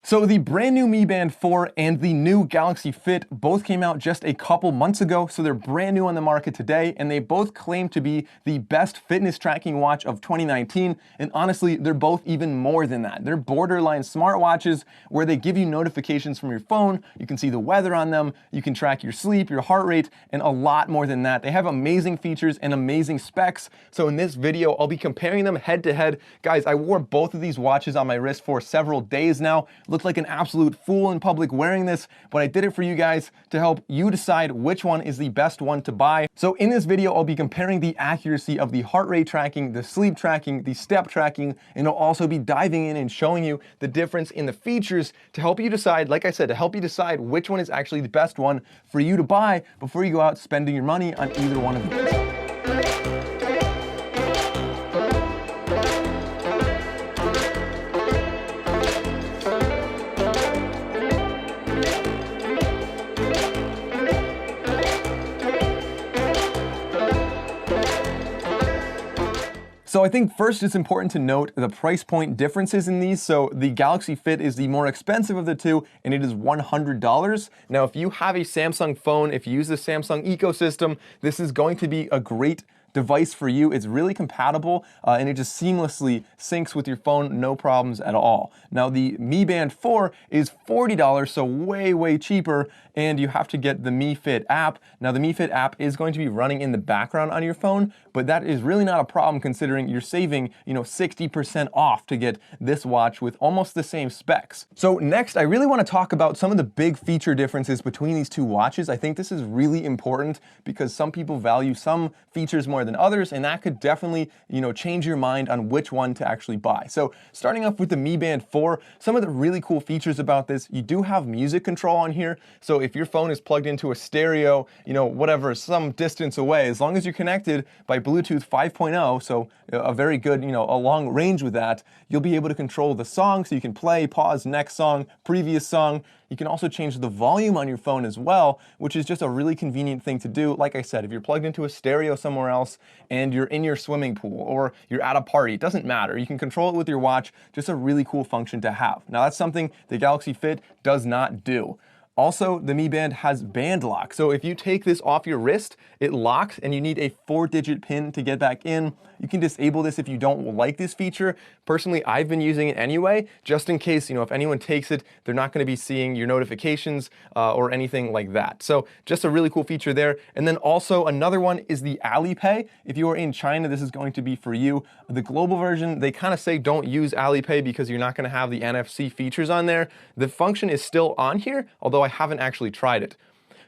So the brand new Mi Band 4 and the new Galaxy Fit both came out just a couple months ago, so they're brand new on the market today, and they both claim to be the best fitness tracking watch of 2019, and honestly, they're both even more than that. They're borderline smartwatches where they give you notifications from your phone, you can see the weather on them, you can track your sleep, your heart rate, and a lot more than that. They have amazing features and amazing specs, so in this video, I'll be comparing them head to head. Guys, I wore both of these watches on my wrist for several days now. Looked like an absolute fool in public wearing this, but I did it for you guys to help you decide which one is the best one to buy. So in this video, I'll be comparing the accuracy of the heart rate tracking, the sleep tracking, the step tracking, and I'll also be diving in and showing you the difference in the features to help you decide, like I said, to help you decide which one is actually the best one for you to buy before you go out spending your money on either one of these. So I think first it's important to note the price point differences in these. So the Galaxy Fit is the more expensive of the two, and it is $100. Now, if you have a Samsung phone, if you use the Samsung ecosystem, this is going to be a great device for you. It's really compatible and it just seamlessly syncs with your phone, no problems at all. Now the Mi Band 4 is $40, so way cheaper, and you have to get the Mi Fit app. Now the Mi Fit app is going to be running in the background on your phone, but that is really not a problem considering you're saving, 60% off to get this watch with almost the same specs. So next, I really want to talk about some of the big feature differences between these two watches. I think this is really important because some people value some features more than others, and that could definitely, change your mind on which one to actually buy. So starting off with the Mi Band 4, some of the really cool features about this, you do have music control on here. So if your phone is plugged into a stereo, whatever, some distance away, as long as you're connected by Bluetooth 5.0, so a very good, a long range with that, you'll be able to control the song, so you can play, pause, next song, previous song. You can also change the volume on your phone as well, which is just a really convenient thing to do. Like I said, if you're plugged into a stereo somewhere else and you're in your swimming pool or you're at a party, it doesn't matter. You can control it with your watch, just a really cool function to have. Now that's something the Galaxy Fit does not do. Also, the Mi Band has band lock. So if you take this off your wrist, it locks and you need a 4-digit pin to get back in. You can disable this if you don't like this feature. Personally, I've been using it anyway, just in case, if anyone takes it, they're not gonna be seeing your notifications or anything like that. So just a really cool feature there. And then also another one is the Alipay. If you are in China, this is going to be for you. The global version, they kind of say don't use Alipay because you're not gonna have the NFC features on there. The function is still on here, although I haven't actually tried it.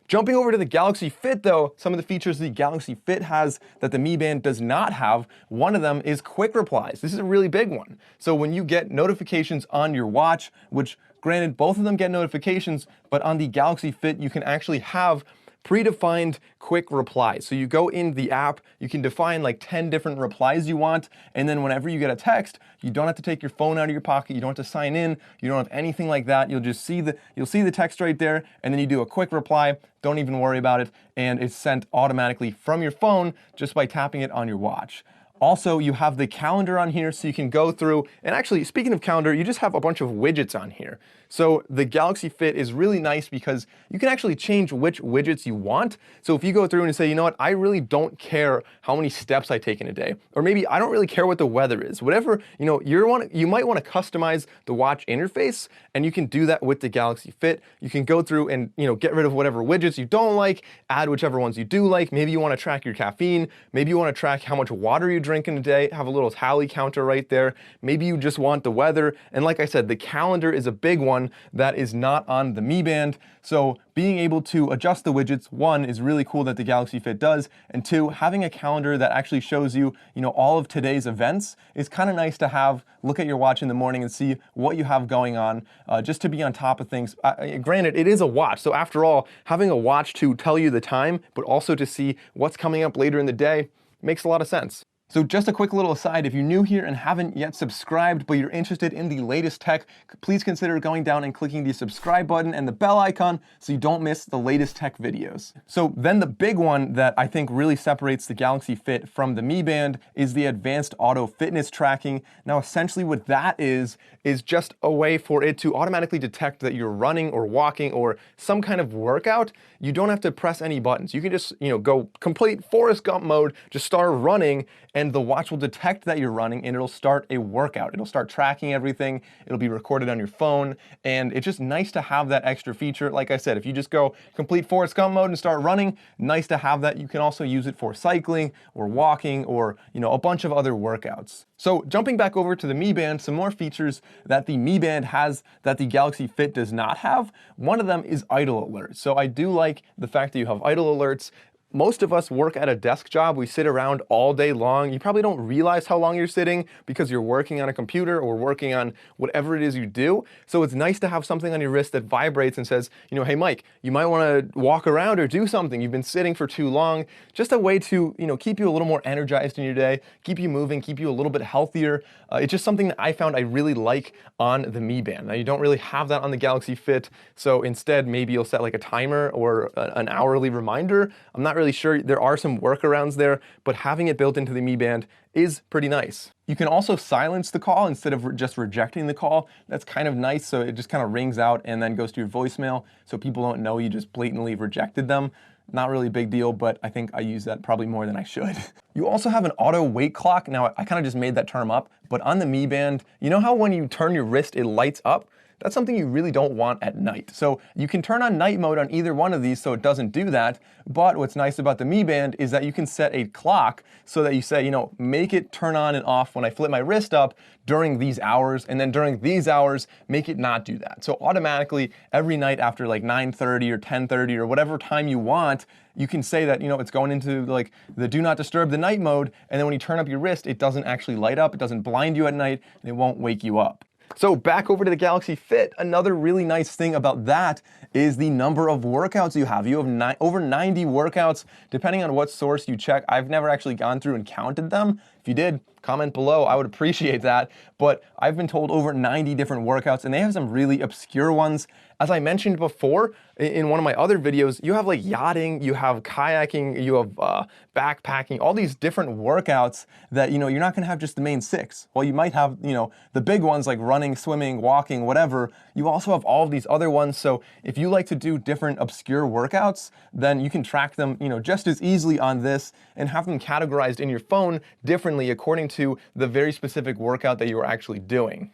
Jumping over to the Galaxy Fit though, some of the features the Galaxy Fit has that the Mi Band does not have, one of them is quick replies. This is a really big one. So when you get notifications on your watch, which granted both of them get notifications, but on the Galaxy Fit you can actually have predefined quick replies. So you go in the app, you can define like 10 different replies you want, and then whenever you get a text, you don't have to take your phone out of your pocket, you don't have to sign in, you don't have anything like that. You'll just see the text right there, and then you do a quick reply, don't even worry about it, and it's sent automatically from your phone just by tapping it on your watch. Also, you have the calendar on here, so you can go through, and actually, speaking of calendar, you just have a bunch of widgets on here. So the Galaxy Fit is really nice because you can actually change which widgets you want. So if you go through and say, I really don't care how many steps I take in a day, or maybe I don't really care what the weather is, whatever, you might want to customize the watch interface, and you can do that with the Galaxy Fit. You can go through and, get rid of whatever widgets you don't like, add whichever ones you do like. Maybe you want to track your caffeine, maybe you want to track how much water you drink in a day, have a little tally counter right there. Maybe you just want the weather. And like I said, the calendar is a big one that is not on the Mi Band. So being able to adjust the widgets, one, is really cool that the Galaxy Fit does, and two, having a calendar that actually shows you, all of today's events is kind of nice to have. Look at your watch in the morning and see what you have going on, just to be on top of things. Granted, it is a watch, so after all, having a watch to tell you the time, but also to see what's coming up later in the day makes a lot of sense. So just a quick little aside, if you're new here and haven't yet subscribed, but you're interested in the latest tech, please consider going down and clicking the subscribe button and the bell icon so you don't miss the latest tech videos. So then the big one that I think really separates the Galaxy Fit from the Mi Band is the advanced auto fitness tracking. Now, essentially what that is just a way for it to automatically detect that you're running or walking or some kind of workout. You don't have to press any buttons. You can just, go complete Forrest Gump mode, just start running, and the watch will detect that you're running and it'll start a workout. It'll start tracking everything. It'll be recorded on your phone. And it's just nice to have that extra feature. Like I said, if you just go complete Forrest Gump mode and start running, nice to have that. You can also use it for cycling or walking or, a bunch of other workouts. So jumping back over to the Mi Band, some more features that the Mi Band has that the Galaxy Fit does not have. One of them is idle alerts. So I do like the fact that you have idle alerts. Most of us work at a desk job. We sit around all day long. You probably don't realize how long you're sitting because you're working on a computer or working on whatever it is you do. So it's nice to have something on your wrist that vibrates and says, hey, Mike, you might want to walk around or do something. You've been sitting for too long. Just a way to, keep you a little more energized in your day, keep you moving, keep you a little bit healthier. It's just something that I found I really like on the Mi Band. Now, you don't really have that on the Galaxy Fit. So instead, maybe you'll set like a timer or an hourly reminder. I'm not really sure. There are some workarounds there, but having it built into the Mi Band is pretty nice. You can also silence the call instead of just rejecting the call. That's kind of nice. So it just kind of rings out and then goes to your voicemail. So people don't know you just blatantly rejected them. Not really a big deal, but I think I use that probably more than I should. You also have an auto wake clock. Now, I kind of just made that term up, but on the Mi Band, you know how when you turn your wrist, it lights up? That's something you really don't want at night. So you can turn on night mode on either one of these so it doesn't do that. But what's nice about the Mi Band is that you can set a clock so that you say, make it turn on and off when I flip my wrist up during these hours, and then during these hours, make it not do that. So automatically every night after like 9:30 or 10:30 or whatever time you want, you can say that, it's going into like the do not disturb the night mode. And then when you turn up your wrist, it doesn't actually light up. It doesn't blind you at night, and it won't wake you up. So back over to the Galaxy Fit, another really nice thing about that is the number of workouts you have. You have over 90 workouts, depending on what source you check. I've never actually gone through and counted them. If you did, comment below. I would appreciate that. But I've been told over 90 different workouts, and they have some really obscure ones. As I mentioned before in one of my other videos, you have like yachting, you have kayaking, you have backpacking, all these different workouts that, you're not going to have just the main 6. Well, you might have, the big ones like running, swimming, walking, whatever. You also have all of these other ones. So if you like to do different obscure workouts, then you can track them, just as easily on this and have them categorized in your phone differently according to the very specific workout that you are actually doing.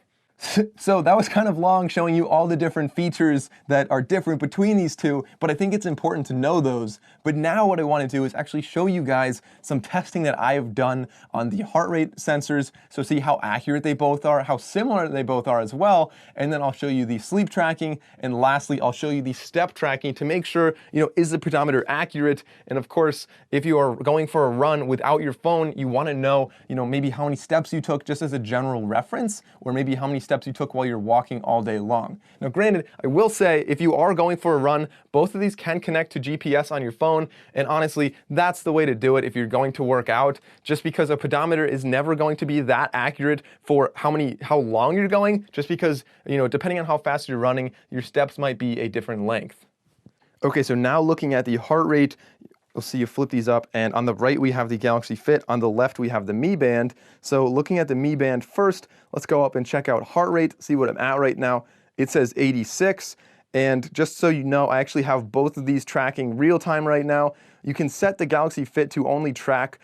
So that was kind of long showing you all the different features that are different between these two, but I think it's important to know those. But now what I want to do is actually show you guys some testing that I have done on the heart rate sensors. So see how accurate they both are, how similar they both are as well. And then I'll show you the sleep tracking. And lastly, I'll show you the step tracking to make sure, is the pedometer accurate? And of course, if you are going for a run without your phone, you want to know, maybe how many steps you took just as a general reference, or maybe how many steps you took while you're walking all day long. Now, granted, I will say if you are going for a run, both of these can connect to GPS on your phone, and honestly, that's the way to do it if you're going to work out, just because a pedometer is never going to be that accurate for how long you're going, just because, depending on how fast you're running, your steps might be a different length. Okay, so now looking at the heart rate, you'll see you flip these up, and on the right we have the Galaxy Fit, on the left we have the Mi Band. So looking at the Mi Band first, let's go up and check out heart rate, see what I'm at right now. It says 86, and just so you know, I actually have both of these tracking real time right now. You can set the Galaxy Fit to only track,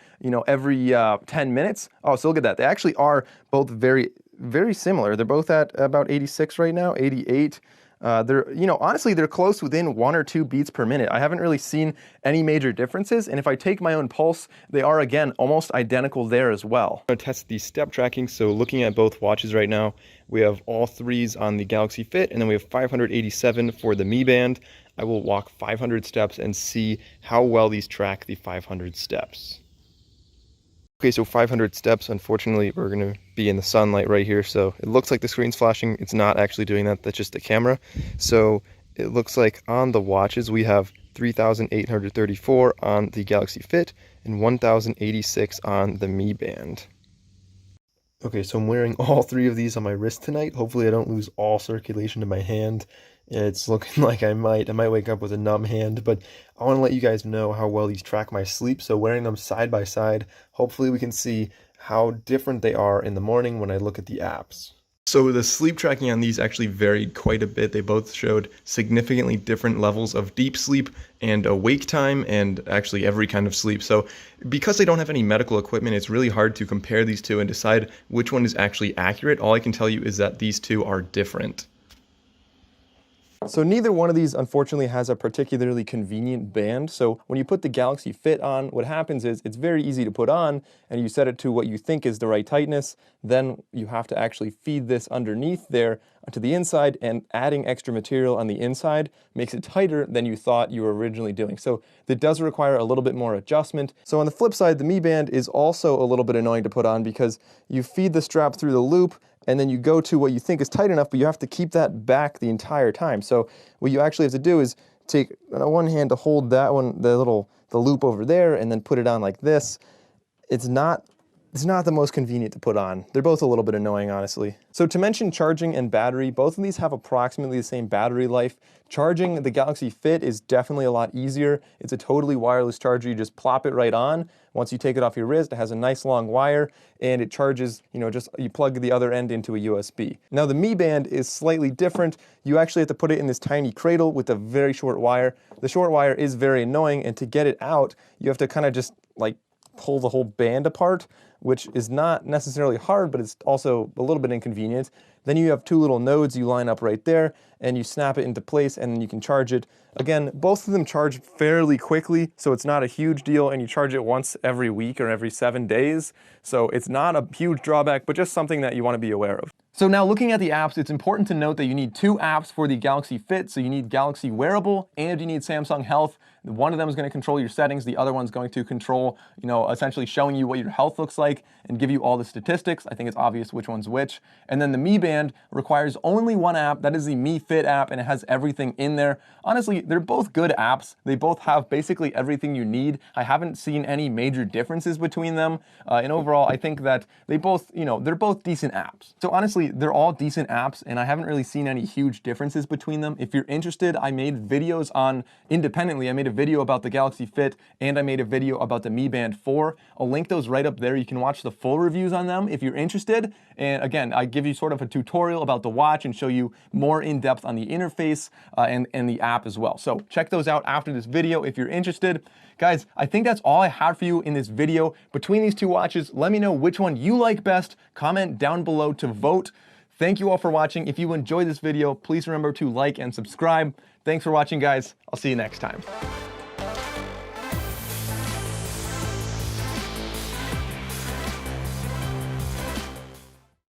every 10 minutes. Oh, so look at that. They actually are both very, very similar. They're both at about 86 right now, 88. They're, honestly, they're close within 1 or 2 beats per minute. I haven't really seen any major differences. And if I take my own pulse, they are, again, almost identical there as well. I'm going to test the step tracking. So looking at both watches right now, we have all 3s on the Galaxy Fit, and then we have 587 for the Mi Band. I will walk 500 steps and see how well these track the 500 steps. Okay, so 500 steps. Unfortunately, we're going to be in the sunlight right here, so it looks like the screen's flashing. It's not actually doing that. That's just the camera. So it looks like on the watches we have 3,834 on the Galaxy Fit, and 1,086 on the Mi Band. Okay, so I'm wearing all three of these on my wrist tonight. Hopefully I don't lose all circulation to my hand. It's looking like I might wake up with a numb hand, but I want to let you guys know how well these track my sleep. So wearing them side by side, hopefully we can see how different they are in the morning when I look at the apps. So the sleep tracking on these actually varied quite a bit. They both showed significantly different levels of deep sleep and awake time, and actually every kind of sleep. So because they don't have any medical equipment, it's really hard to compare these two and decide which one is actually accurate. All I can tell you is that these two are different. So neither one of these, unfortunately, has a particularly convenient band. So when you put the Galaxy Fit on, what happens is it's very easy to put on, and you set it to what you think is the right tightness. Then you have to actually feed this underneath there to the inside, and adding extra material on the inside makes it tighter than you thought you were originally doing. So that does require a little bit more adjustment. So on the flip side, the Mi Band is also a little bit annoying to put on because you feed the strap through the loop, and then you go to what you think is tight enough, but you have to keep that back the entire time. So what you actually have to do is take one hand to hold that one, the loop over there, and then put it on like this. It's not the most convenient to put on. They're both a little bit annoying, honestly. So to mention charging and battery, both of these have approximately the same battery life. Charging the Galaxy Fit is definitely a lot easier. It's a totally wireless charger. You just plop it right on. Once you take it off your wrist, it has a nice long wire, and it charges, just you plug the other end into a USB. Now the Mi Band is slightly different. You actually have to put it in this tiny cradle with a very short wire. The short wire is very annoying, and to get it out, you have to kind of just like pull the whole band apart, which is not necessarily hard, but it's also a little bit inconvenient. Then you have two little nodes you line up right there, and you snap it into place, and then you can charge it. Again, both of them charge fairly quickly, so it's not a huge deal, and you charge it once every week or every 7 days. So it's not a huge drawback, but just something that you want to be aware of. So now looking at the apps, it's important to note that you need two apps for the Galaxy Fit. So you need Galaxy Wearable and you need Samsung Health. One of them is going to control your settings. The other one's going to control, essentially showing you what your health looks like and give you all the statistics. I think it's obvious which one's which. And then the Mi Band requires only one app. That is the Mi Fit app, and it has everything in there. Honestly, they're both good apps. They both have basically everything you need. I haven't seen any major differences between them. And overall, I think that they both, they're both decent apps. So honestly, they're all decent apps, and I haven't really seen any huge differences between them. If you're interested, I made videos on independently. I made a video about the Galaxy Fit, and I made a video about the Mi Band 4. I'll link those right up there. You can watch the full reviews on them if you're interested. And again, I give you sort of a tutorial about the watch and show you more in depth on the interface and the app as well. So check those out after this video if you're interested. Guys, I think that's all I had for you in this video. Between these two watches, let me know which one you like best. Comment down below to vote. Thank you all for watching. If you enjoyed this video, please remember to like and subscribe. Thanks for watching, guys. I'll see you next time.